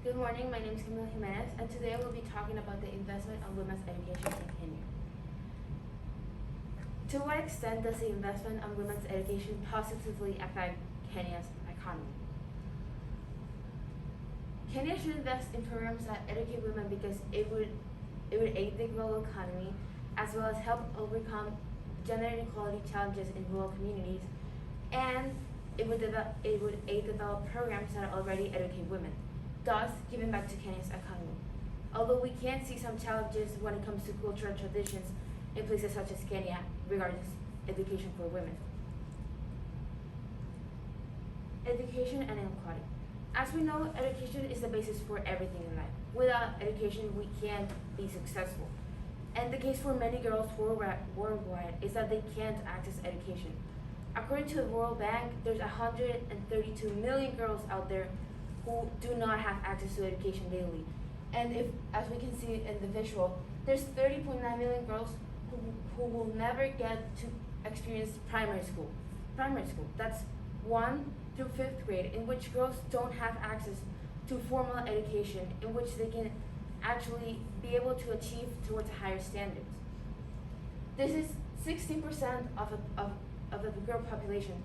Good morning, my name is Camila G, and today I will be talking about the investment on women's education in Kenya. To what extent does the investment on women's education positively affect Kenya's economy? Kenya should invest in programs that educate women because it would aid the global economy as well as help overcome gender inequality challenges in rural communities, and it would aid develop programs that already educate women, thus giving back to Kenya's economy. Although we can see some challenges when it comes to cultural traditions in places such as Kenya regarding education for women. Education and inequality. As we know, education is the basis for everything in life. Without education, we can't be successful. And the case for many girls worldwide is that they can't access education. According to the World Bank, there's 132 million girls out there who do not have access to education daily. And if, as we can see in the visual, there's 30.9 million girls who will never get to experience primary school. That's 1 through 5th grade, in which girls don't have access to formal education, in which they can actually be able to achieve towards higher standards. This is 16% of the girl population,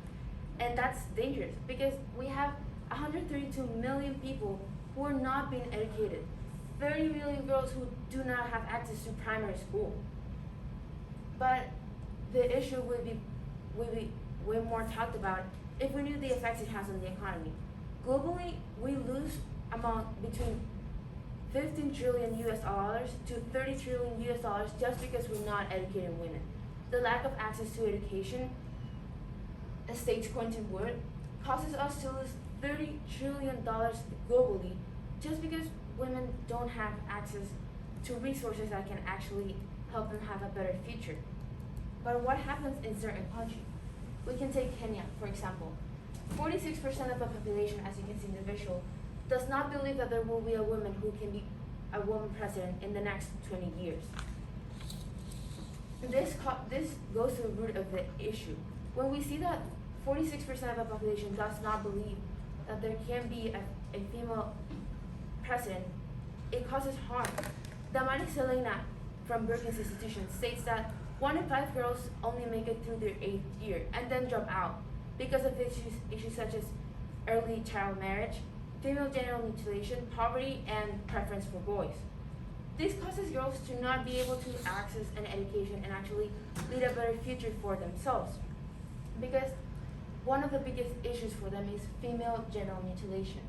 and that's dangerous because we have 132 million people who are not being educated, 30 million girls who do not have access to primary school. But the issue would be way more talked about if we knew the effects it has on the economy. Globally, we lose amount between 15 trillion US dollars to 30 trillion US dollars just because we're not educating women. The lack of access to education, as states Quentin Wood, causes us to lose $30 trillion globally just because women don't have access to resources that can actually help them have a better future. But what happens in certain countries? We can take Kenya, for example. 46% of the population, as you can see in the visual, does not believe that there will be a woman who can be a woman president in the next 20 years. This goes to the root of the issue. When we see that 46% of the population does not believe that there can be a female president, it causes harm. Damani Selena from Brookings Institution states that 1 in 5 girls only make it through their 8th year and then drop out because of issues such as early child marriage, female genital mutilation, poverty, and preference for boys. This causes girls to not be able to access an education and actually lead a better future for themselves. Because one of the biggest issues for them is female genital mutilation.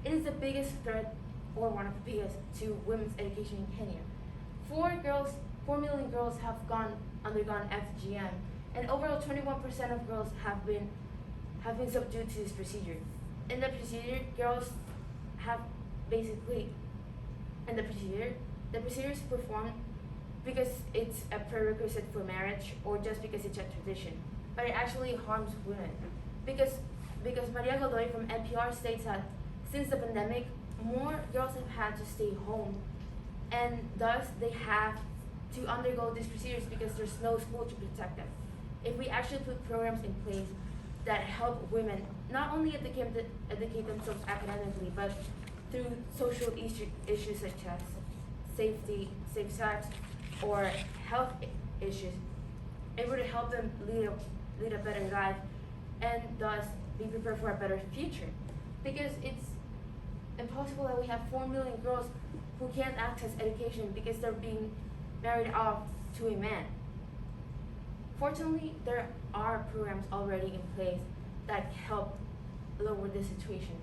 It is the biggest threat, or one of the biggest, to women's education in Kenya. 4 million girls have undergone FGM, and overall 21% of girls have been subdued to this procedure. In the procedure, girls have basically, the procedure is performed because it's a prerequisite for marriage or just because it's a tradition, but it actually harms women. Because Maria Godoy from NPR states that since the pandemic, more girls have had to stay home, and thus they have to undergo these procedures because there's no school to protect them. If we actually put programs in place that help women not only educate themselves academically, but through social issues such as safe sex, or health issues, it would help them lead a better life and thus be prepared for a better future. Because it's impossible that we have 4 million girls who can't access education because they're being married off to a man. Fortunately, there are programs already in place that help lower this situation.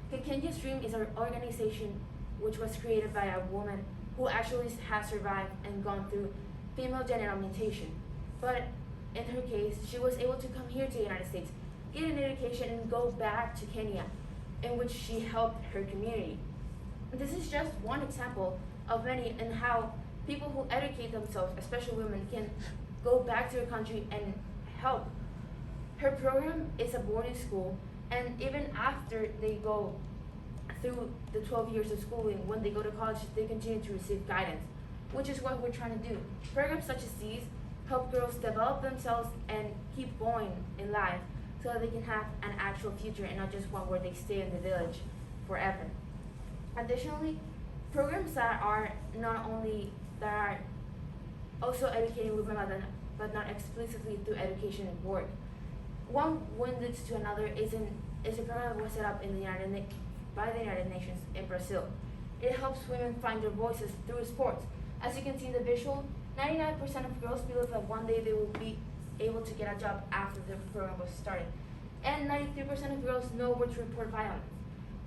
The Kenya Stream is an organization which was created by a woman who actually has survived and gone through female genital mutilation. But in her case, she was able to come here to the United States, get an education, and go back to Kenya, in which she helped her community. And this is just one example of many in how people who educate themselves, especially women, can go back to their country and help. Her program is a boarding school, and even after they go through the 12 years of schooling, when they go to college, they continue to receive guidance, which is what we're trying to do. Programs such as these help girls develop themselves and keep going in life so that they can have an actual future and not just one where they stay in the village forever. Additionally, programs that are also educating women but not explicitly through education and work. One leads to another is a program that was set up by the United Nations in Brazil. It helps women find their voices through sports. As you can see in the visual, 99% of girls believe that one day they will be able to get a job after the program was started. And 93% of girls know where to report violence.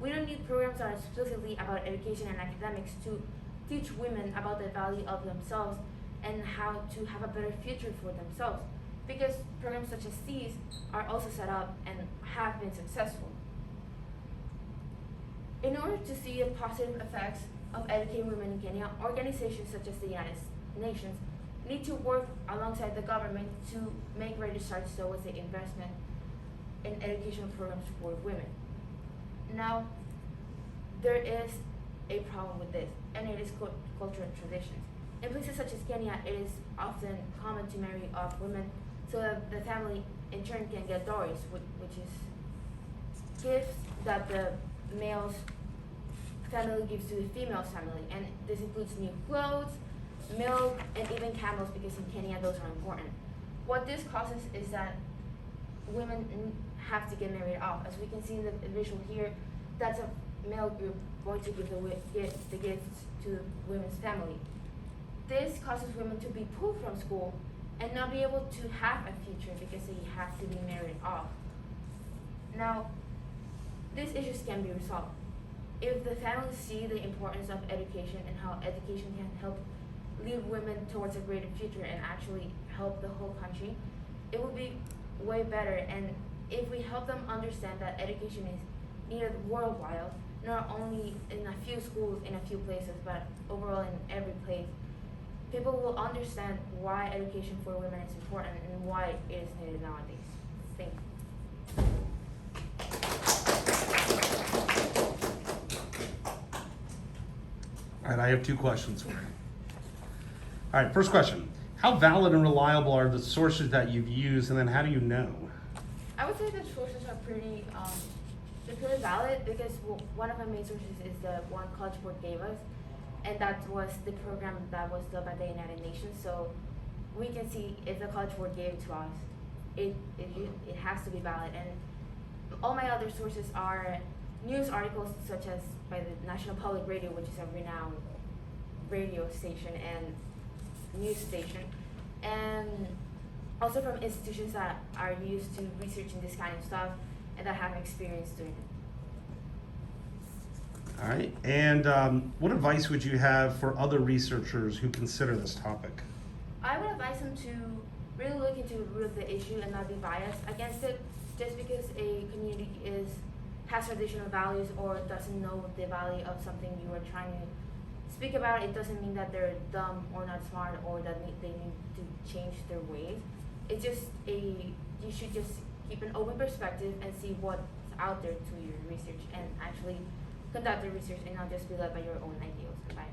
We don't need programs that are explicitly about education and academics to teach women about the value of themselves and how to have a better future for themselves, because programs such as these are also set up and have been successful. In order to see the positive effects of educating women in Kenya, organizations such as the United Nations need to work alongside the government to make greater strides towards the investment in educational programs for women. Now, there is a problem with this, and it is culture and traditions. In places such as Kenya, it is often common to marry off women so that the family in turn can get dowries, which is gifts that the male's family gives to the female's family. And this includes new clothes, milk, and even camels, because in Kenya those are important. What this causes is that women have to get married off. As we can see in the visual here, that's a male group going to give the gifts to the women's family. This causes women to be pulled from school and not be able to have a future because they have to be married off. Now, these issues can be resolved. If the families see the importance of education and how education can help lead women towards a greater future and actually help the whole country, it will be way better. And if we help them understand that education is needed worldwide, not only in a few schools, in a few places, but overall in every place, people will understand why education for women is important and why it is needed nowadays. Thank you. All right, I have two questions for you. All right, first question. How valid and reliable are the sources that you've used, and then how do you know? I would say the sources are pretty valid, because one of my main sources is the one College Board gave us, and that was the program that was built by the United Nations. So we can see if the College Board gave it to us, it has to be valid. And all my other sources are news articles such as by the National Public Radio, which is a renowned radio station and news station, and also from institutions that are used to researching this kind of stuff and that have experience doing it. All right, and what advice would you have for other researchers who consider this topic? I would advise them to really look into the root of the issue and not be biased against it. Just because a community has traditional values or doesn't know the value of something you are trying to speak about, it doesn't mean that they're dumb or not smart or that they need to change their ways. It's just you should just keep an open perspective and see what's out there to your research and actually conduct the research and not just be led by your own ideals and bias.